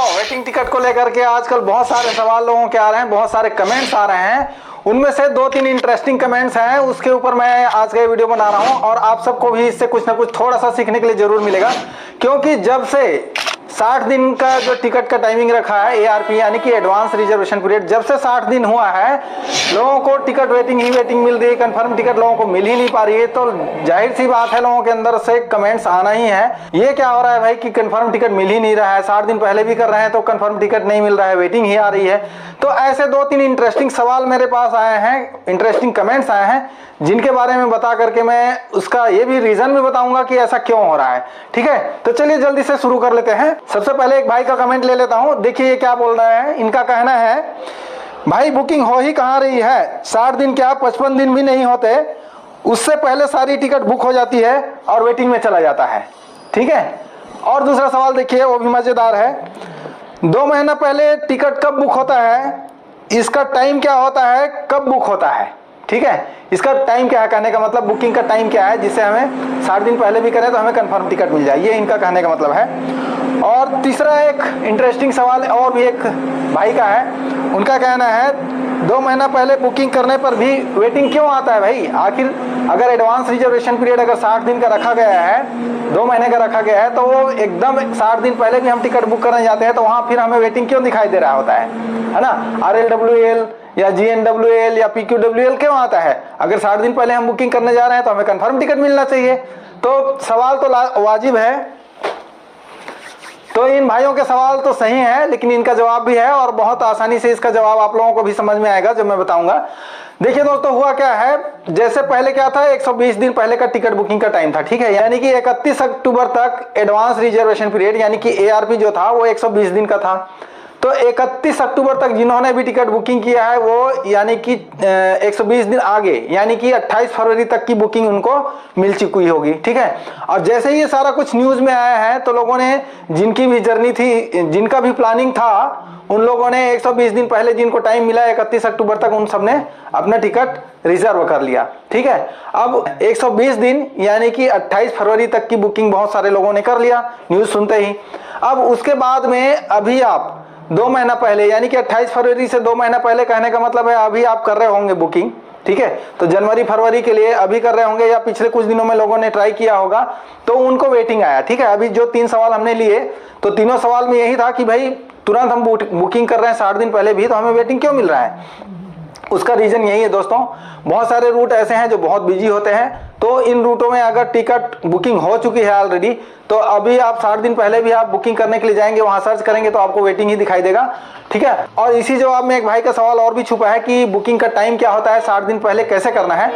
Waiting ticket को लेकर के आजकल बहुत सारे सवाल लोगों के आ रहे हैं, बहुत सारे कमेंट्स आ रहे हैं। उनमें से 2-3 इंटरेस्टिंग कमेंट्स हैं, उसके ऊपर मैं आज का वीडियो बना रहा हूं और आप सबको भी इससे कुछ ना कुछ थोड़ा सा सीखने के लिए जरूर मिलेगा। क्योंकि जब से 60 दिन का जो टिकट का टाइमिंग रखा है एआरपी यानी कि एडवांस रिजर्वेशन पीरियड, जब से 60 दिन हुआ है लोगों को टिकट वेटिंग मिल रही है, कंफर्म टिकट लोगों को मिल ही नहीं पा रही है। तो जाहिर सी बात है लोगों के अंदर से कमेंट्स आना ही है, ये क्या हो रहा है भाई कि कंफर्म टिकट मिल ही नहीं रहा है, 60 दिन पहले भी कर रहे हैं तो कंफर्म टिकट नहीं मिल रहा है, वेटिंग ही आ रही है। तो ऐसे 2-3 इंटरेस्टिंग सवाल मेरे पास आए हैं, इंटरेस्टिंग कमेंट्स आए हैं, जिनके बारे में बता करके मैं उसका ये भी रीजन भी बताऊंगा कि ऐसा क्यों हो रहा है। ठीक है, तो चलिए जल्दी से शुरू कर लेते हैं। सबसे पहले एक भाई का कमेंट ले लेता हूं, देखिए ये क्या बोल रहे हैं। इनका कहना है भाई बुकिंग हो ही कहां रही है, 60 दिन क्या 55 दिन भी नहीं होते, उससे पहले सारी टिकट बुक हो जाती है और वेटिंग में चला जाता है। ठीक है, और दूसरा सवाल देखिए वो भी मजेदार है। 2 महीना पहले टिकट कब बुक होता है, इसका टाइम क्या होता है, कब बुक होता है। ठीक है, इसका टाइम क्या है, कहने का मतलब बुकिंग का टाइम क्या है जिससे हमें 60 दिन पहले भी करें तो हमें कंफर्म टिकट मिल जाए, ये इनका कहने का मतलब है। और तीसरा एक इंटरेस्टिंग सवाल और भी एक भाई का है, उनका कहना है 2 महीना पहले बुकिंग करने पर भी वेटिंग क्यों आता है भाई। आखिर अगर एडवांस रिजर्वेशन पीरियड अगर 60 दिन का रखा गया है, 2 महीने का रखा गया है, तो वो एकदम 60 दिन पहले भी हम टिकट बुक करने जाते हैं तो वहां फिर हमें वेटिंग क्यों दिखाई दे रहा होता है ना। RLWL या GNWL या PQWL क्यों आता है। अगर 60 दिन पहले हम बुकिंग करने जा रहे हैं तो हमें कंफर्म टिकट मिलना चाहिए। तो सवाल तो वाजिब है, तो इन भाइयों के सवाल तो सही है लेकिन इनका जवाब भी है और बहुत आसानी से इसका जवाब आप लोगों को भी समझ में आएगा जो मैं बताऊंगा। देखिए दोस्तों, हुआ क्या है, जैसे पहले क्या था 120 दिन पहले का टिकट बुकिंग का टाइम था। ठीक है, यानी कि 31 अक्टूबर तक एडवांस रिजर्वेशन पीरियड यानी कि एआरपी जो था वो 120 दिन का था। तो 31 अक्टूबर तक जिन्होंने भी टिकट बुकिंग किया है वो यानी कि 120 दिन आगे यानी कि 28 फरवरी तक की बुकिंग उनको मिल चुकी होगी। ठीक है, और जैसे ही ये सारा कुछ न्यूज में आया है तो लोगों ने जिनकी भी जर्नी थी, जिनका भी प्लानिंग था, उन लोगों ने 120 दिन पहले जिनको टाइम मिला 31 अक्टूबर तक, उन सबने अपना टिकट रिजर्व कर लिया। ठीक है, अब 120 दिन यानी कि 28 फरवरी तक की बुकिंग बहुत सारे लोगों ने कर लिया न्यूज सुनते ही। अब उसके बाद में अभी आप 2 महीना पहले यानी कि 28 फरवरी से 2 महीना पहले, कहने का मतलब है अभी आप कर रहे होंगे बुकिंग। ठीक है, तो जनवरी फरवरी के लिए अभी कर रहे होंगे या पिछले कुछ दिनों में लोगों ने ट्राई किया होगा तो उनको वेटिंग आया। ठीक है, अभी जो 3 सवाल हमने लिए तो तीनों सवाल में यही था कि भाई तुरंत हम बुकिंग कर रहे हैं 60 दिन पहले भी तो हमें वेटिंग क्यों मिल रहा है। उसका रीजन यही है दोस्तों, बहुत सारे रूट ऐसे हैं जो बहुत बिजी होते हैं, तो इन रूटों में अगर टिकट बुकिंग हो चुकी है ऑलरेडी तो अभी आप 60 दिन पहले भी आप बुकिंग करने के लिए जाएंगे, वहां सर्च करेंगे तो आपको वेटिंग ही दिखाई देगा। ठीक है, और इसी जवाब में एक भाई का सवाल और भी छुपा है कि बुकिंग का टाइम क्या होता है, 60 दिन पहले कैसे करना है।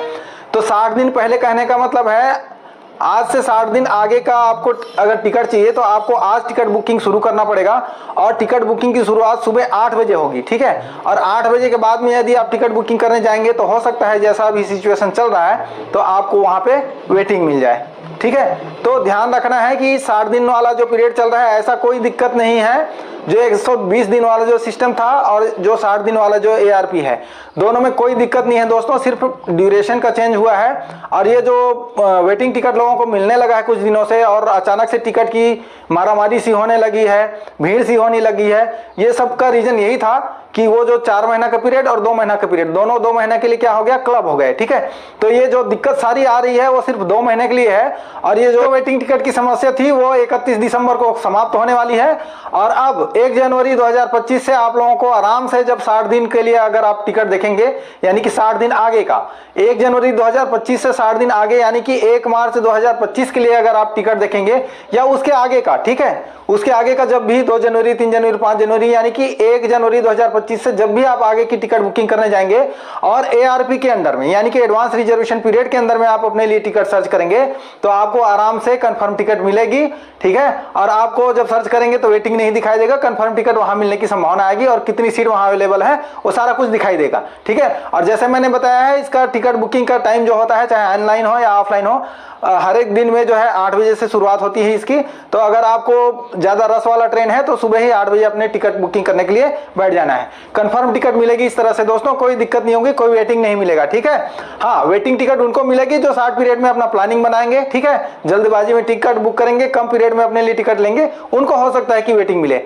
तो 60 दिन पहले कहने का मतलब है आज से 60 दिन आगे का आपको अगर टिकट चाहिए तो आपको आज टिकट बुकिंग शुरू करना पड़ेगा और टिकट बुकिंग की शुरुआत सुबह 8 बजे होगी। ठीक है, और 8 बजे के बाद में यदि आप टिकट बुकिंग करने जाएंगे तो हो सकता है जैसा अभी सिचुएशन चल रहा है तो आपको वहां पे वेटिंग मिल जाए। ठीक है, तो ध्यान रखना है कि 60 दिन वाला जो पीरियड चल रहा है ऐसा कोई दिक्कत नहीं है। जो 120 दिन वाला जो सिस्टम था और जो 60 दिन वाला जो एआरपी है, दोनों में कोई दिक्कत नहीं है दोस्तों, सिर्फ ड्यूरेशन का चेंज हुआ है। और ये जो वेटिंग टिकट लोगों को मिलने लगा है कुछ दिनों से और अचानक से टिकट की मारामारी सी होने लगी है, भीड़ सी होने लगी है, ये सब का रीजन यही था कि वो जो 4 महीना का पीरियड और 2 महीना का पीरियड, दोनों 2 महीने के लिए क्या हो गया, क्लब हो गए। ठीक है, तो ये जो दिक्कत सारी आ रही है वो सिर्फ 2 महीने के लिए है और ये जो वेटिंग टिकट की समस्या थी वो 31 दिसंबर को समाप्त होने वाली है। और अब 1 जनवरी 2025 से आप लोगों को आराम से जब 60 दिन के लिए अगर आप टिकट देखेंगे यानी कि 60 दिन आगे का, 1 जनवरी 2025 से 60 दिन आगे यानी कि 1 मार्च 2025 के लिए अगर आप टिकट देखेंगे या उसके आगे का, ठीक है, उसके आगे का जब भी 2 जनवरी 3 जनवरी 5 जनवरी यानी कि 1 जनवरी 2025 से जब भी आप आगे की टिकट बुकिंग करने जाएंगे और एआरपी के अंडर में यानी कि एडवांस रिजर्वेशन पीरियड के अंदर में आप अपने लिए टिकट सर्च करेंगे तो आपको आराम से कंफर्म टिकट मिलेगी। ठीक है, और आपको जब सर्च करेंगे तो वेटिंग नहीं दिखाई देगा, कंफर्म टिकट वहां मिलने की संभावना आएगी और कितनी सीट वहां अवेलेबल है वो सारा कुछ दिखाई देगा। ठीक है, और जैसे मैंने बताया है इसका टिकट बुकिंग का टाइम जो होता है चाहे ऑनलाइन हो या ऑफलाइन हो, हर एक दिन में जो है 8 बजे से शुरुआत होती है इसकी। तो अगर आपको ज्यादा रस वाला ट्रेन है तो सुबह ही 8 बजे अपने टिकट बुकिंग करने के लिए बैठ जाना है, कंफर्म टिकट मिलेगी इस तरह से दोस्तों, कोई दिक्कत नहीं होगी, कोई वेटिंग नहीं मिलेगा। ठीक है, हाँ वेटिंग टिकट उनको मिलेगी जो 60 पीरियड में अपना प्लानिंग बनाएंगे। ठीक है, जल्दबाजी में टिकट बुक करेंगे, कम पीरियड में अपने लिए टिकट लेंगे, उनको हो सकता है कि वेटिंग मिले।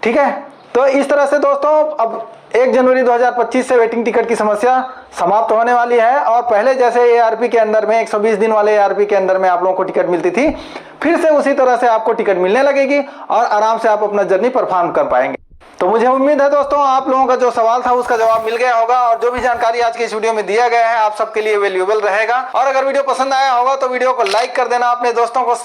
ठीक है, तो इस तरह से दोस्तों अब 1 जनवरी 2025 से वेटिंग टिकट की समस्या समाप्त होने वाली है और पहले जैसे एआरपी के अंदर में 120 दिन वाले एआरपी के अंदर में आप लोगों को टिकट मिलती थी, फिर से उसी तरह से आपको टिकट मिलने लगेगी और आराम से आप अपना जर्नी परफॉर्म कर पाएंगे। तो मुझे उम्मीद है दोस्तों आप लोगों का जो सवाल था उसका जवाब मिल गया होगा और जो भी जानकारी आज की इस वीडियो में दिया गया है आप सबके लिए वैल्यूएबल रहेगा। और अगर वीडियो पसंद आया होगा तो वीडियो को लाइक कर देना, अपने दोस्तों को